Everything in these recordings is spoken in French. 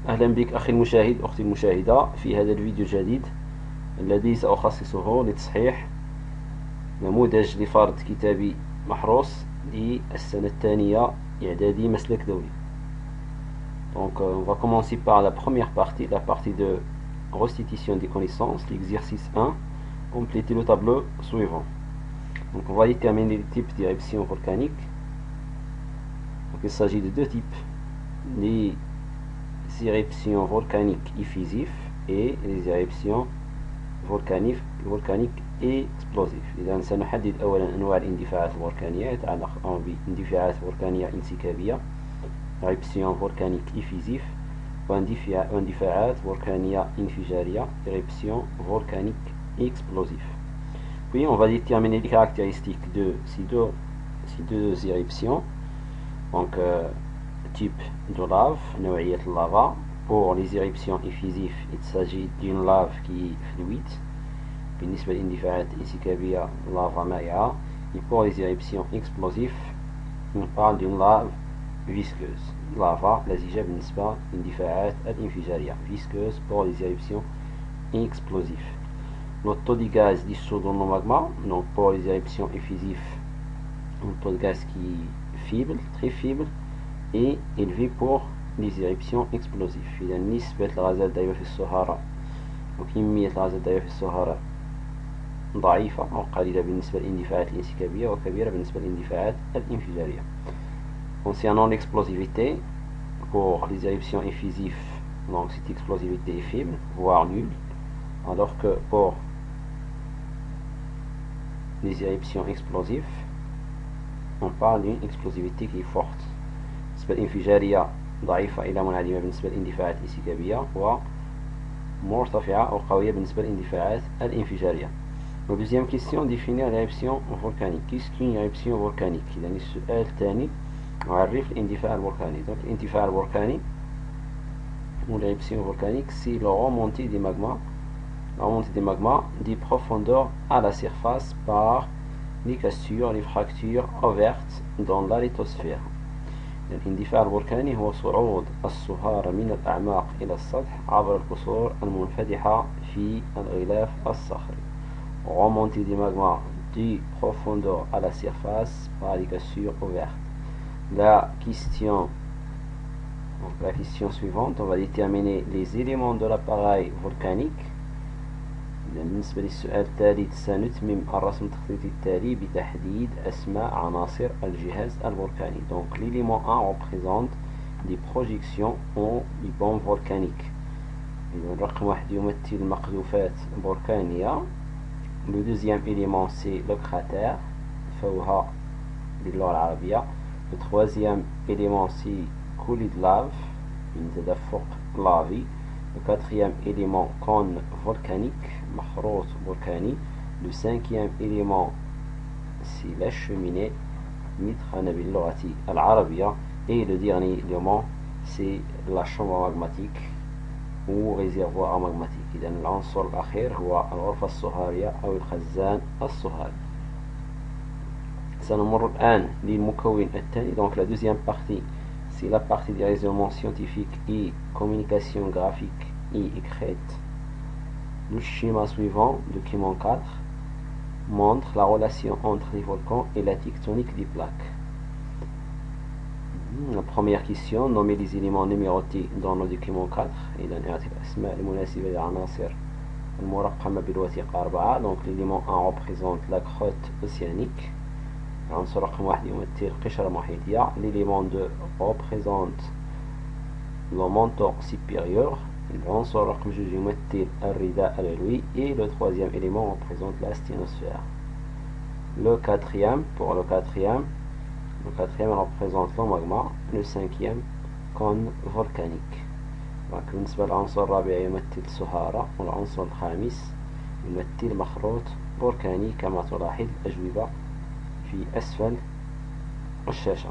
أهلا بك أخي المشاهد أختي المشاهدة في هذا الفيديو الجديد الذي سأخصصه لتصحيح نموذج لفرض كتابي محروس للسنة الثانية إعدادي مسلك دولي. Donc on va commencer par la première partie, la partie de restitution des connaissances, l'exercice 1, compléter le tableau suivant. Donc on va déterminer les types d'éruptions volcaniques. Donc il s'agit de deux types, les éruptions volcaniques effusives et les éruptions volcaniques explosives. إذا سنحدد أولا أنواع الاندفاعات البركانية يتعلق باندفاعات بركانية انسكابية éruption volcanique effusive واندفاعات بركانية انفجارية éruption volcanique explosive. Puis on va déterminer les caractéristiques de ces deux éruptions. Donc type de lave, نوعية lava. Pour les éruptions effusives, il s'agit d'une lave qui est fluide. بالنسبة للاندفاعات الانسكابية lava مائعة. Et pour les éruptions explosives, on parle d'une lave visqueuse. Lava لزجة بالنسبة للاندفاعات الانفجارية. Visqueuse pour les éruptions explosives. Le taux de gaz dissous dans le magma, donc pour les éruptions effusives, un taux de gaz qui est faible, très faible, et élevé pour les éruptions explosives. إذا نسبة الغازات الدائبة في الصهارة وكمية الغازات الدائبة في الصهارة ضعيفة أو قليلة بالنسبة للاندفاعات الانسكابية وكبيرة بالنسبة للاندفاعات الانفجارية. Concernant l'explosivité, pour les éruptions effusives, donc cette explosivité est faible, voire nulle, alors que pour les éruptions explosives, on parle d'une explosivité qui est forte. بالنسبة للانفجارية ضعيفة إلى منعدمة بالنسبة للاندفاعات الانسكابية ومرتفعة أو قوية بالنسبة للاندفاعات الانفجارية. La deuxième question, définir l'éruption volcanique. Qu'est-ce qu'une éruption volcanique؟ إذا السؤال الثاني نعرف الاندفاع البركاني. Donc الاندفاع البركاني ou l'éruption volcanique, c'est la remontée des magmas des profondeurs à la surface par les cassures, les fractures ouvertes dans la lithosphère. الاندفاع البركاني هو صعود الصهارة من الأعماق إلى السطح عبر الكسور المنفتحة في الغلاف الصخري. Remontée des magmas des profondeurs à la surface par les cassures ouvertes. La question suivante, on va déterminer les éléments de l'appareil volcanique. بالنسبة للسؤال الثالث سنتمم الرسم التخطيطي التالي بتحديد أسماء عناصر الجهاز البركاني. Donc l'élément 1 représente des projections en bancs volcaniques. الرقم 1 يمثل مقذوفات بركانية. Le deuxième élément c'est le cratère فوهة باللغة العربية. Le troisième élément c'est coulée de lave من تدفق لافي. Le quatrième élément cône volcanique محروس بركاني. Le cinquième élément c'est la cheminée مدخنة باللغة العربية. Et le dernier élément c'est la chambre magmatique ou réservoir magmatique. إذا العنصر الأخير هو الغرفة الصهارية أو الخزان الصهاري. سنمر الآن للمكون الثاني. Donc la deuxième partie c'est la partie des raisonnements scientifiques et communication graphique et écrite. Le schéma suivant, document 4, montre la relation entre les volcans et la tectonique des plaques. La première question, nommer les éléments numérotés dans le document 4. إذا نعطي الأسماء المناسبة للعناصر المرقمة بالوثيقة 4. Donc l'élément 1 représente la crotte océanique. العنصر رقم 1 يمثل قشرة محيطية. L'élément 2 représente le manteau supérieur. العنصر رقم 2 يمثل الرداء العلوي. Et le troisième élément représente la sténosphère. Le quatrième représente le magma. Le cinquième cône volcanique. بالنسبة للعنصر الرابع يمثل الصهارة. والعنصر الخامس يمثل مخروط بركاني كما تلاحظ الأجوبة في أسفل الشاشة.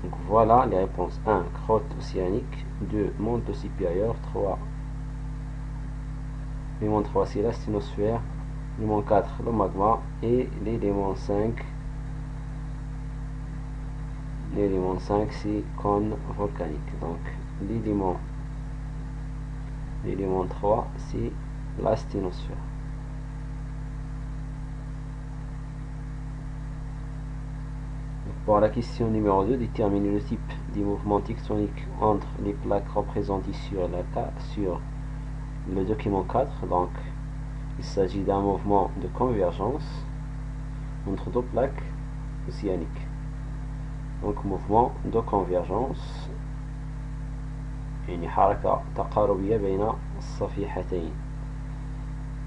Donc voilà les réponses. 1 crotte océanique, 2 manteau supérieur, 3 l'élément 3 c'est la sténosphère, l'élément 4 le magma et l'élément 5 l'élément 5 c'est cône volcanique. Donc l'élément 3 c'est la sténosphère. Pour la question numéro 2, déterminer le type des mouvements tectoniques entre les plaques représentées sur le document 4. Donc il s'agit d'un mouvement de convergence entre deux plaques océaniques. Donc mouvement de convergence يعني حركة تقاربية بين الصفيحتين.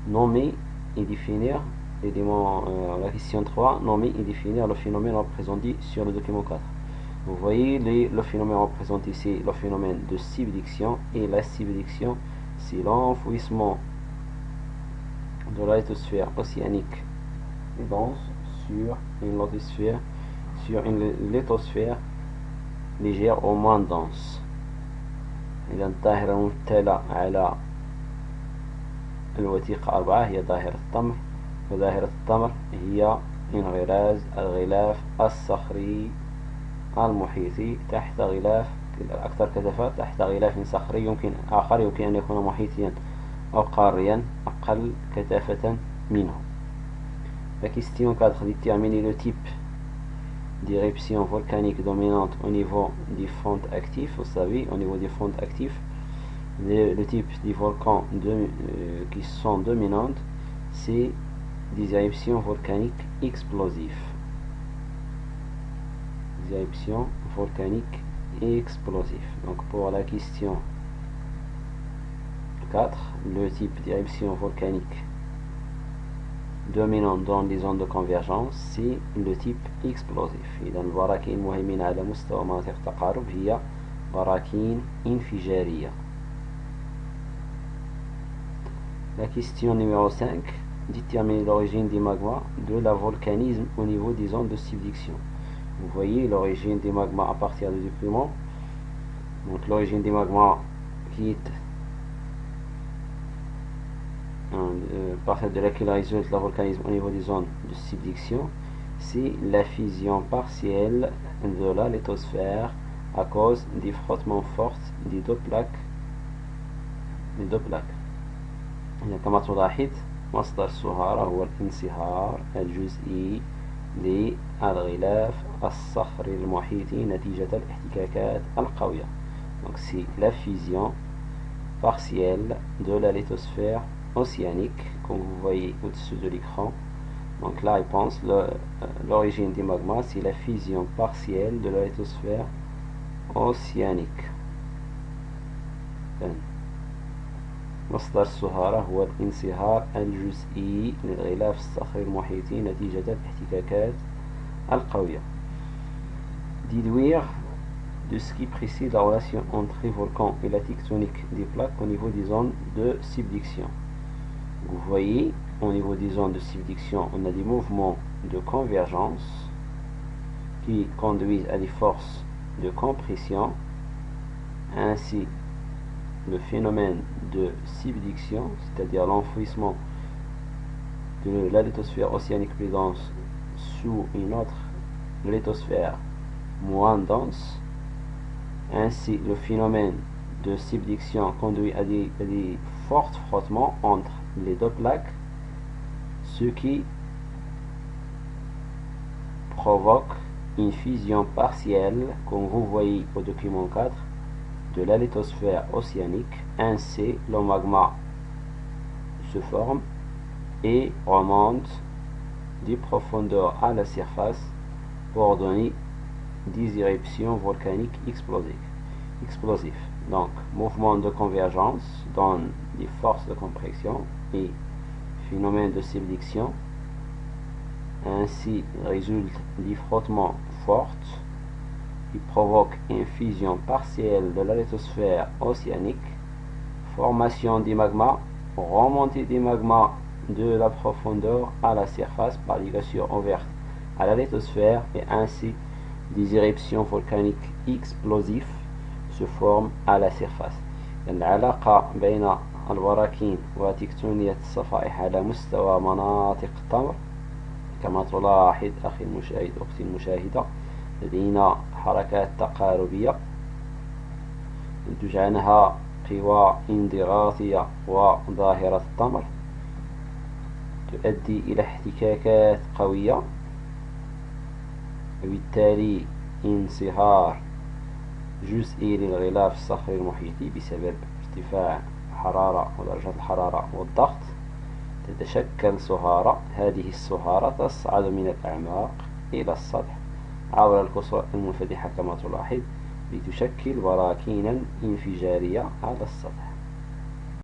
Nommer et définir l'élément, la question 3, nommer et définir le phénomène représenté sur le document 4. Vous voyez le phénomène représenté, c'est le phénomène de subduction, et la subduction c'est l'enfouissement de la lithosphère océanique dense sur une lithosphère légère ou moins dense. إذا الظاهرة الممثلة على الوثيقة 4 هي ظاهرة التمر، وظاهرة التمر هي انغراز الغلاف الصخري المحيطي تحت غلاف الأكثر كثافة تحت غلاف صخري يمكن أن يكون محيطيا أو قاريا أقل كثافة منه. La question 4 déterminer le type d'éruption volcanique dominante au niveau des fronts actifs. Vous savez, au niveau des fronts actifs, le type des volcans qui sont dominantes, c'est des éruptions volcaniques explosives. Des éruptions volcaniques explosives. Donc pour la question 4, le type d'éruption volcanique dominant dans les zones de convergence c'est le type explosif. إذا البراكين المهيمنة على مستوى مناطق التقارب هي براكين انفجارية. La question numéro 5, déterminer l'origine des magmas de la volcanisme au niveau des zones de subduction. Vous voyez l'origine des magmas à partir du document. Donc l'origine des magmas qui est à partir de laquelle résulte le volcanisme au niveau des zones de subduction, c'est la fusion partielle de la lithosphère à cause des frottements forts des deux plaques. كما تلاحظ مصدر الصهارة هو الانصهار الجزئي للغلاف الصخري المحيطي نتيجة الاحتكاكات القوية. Donc c'est la fusion partielle de la lithosphère océanique, comme vous voyez au-dessus de l'écran. Donc la réponse, l'origine des magmas, c'est la fusion partielle de la lithosphère océanique. مصدر الصهارة هو الانصهار الجزئي للغلاف الصخري المحيطي نتيجة الاحتكاكات القوية. Déduire de ce qui précède la relation entre les volcans et la tectonique des plaques au niveau des zones de subduction. Vous voyez, au niveau des zones de subduction, on a des mouvements de convergence qui conduisent à des forces de compression. Ainsi, le phénomène de subduction, c'est-à-dire l'enfouissement de la lithosphère océanique plus dense sous une autre lithosphère moins dense. Ainsi, le phénomène de subduction conduit à des forts frottements entre les deux plaques, ce qui provoque une fusion partielle, comme vous voyez au document 4, de la lithosphère océanique. Ainsi, le magma se forme et remonte des profondeurs à la surface pour donner des éruptions volcaniques explosives. Donc, mouvement de convergence donne des forces de compression et phénomène de subduction. Ainsi résulte des frottements forts qui provoquent une fusion partielle de la lithosphère océanique, formation des magmas, remontée des magmas de la profondeur à la surface par ligature ouverte à la lithosphère, et ainsi des éruptions volcaniques explosives se forment à la surface. العلاقة بين البراكين وتكتونية الصفائح على مستوى مناطق التمر كما تلاحظ أخي المشاهد أختي المشاهدة لدينا حركات تقاربية ننتج عنها قوى انضغاطية وظاهرة الطمر تؤدي إلى احتكاكات قوية، وبالتالي انصهار جزئي للغلاف الصخري المحيطي بسبب ارتفاع الحرارة ودرجة الحرارة والضغط. تتشكل صهارة، هذه الصهارة تصعد من الأعماق إلى السطح عبر الكسور المنفتحة كما تلاحظ لتشكل براكينا انفجارية على السطح.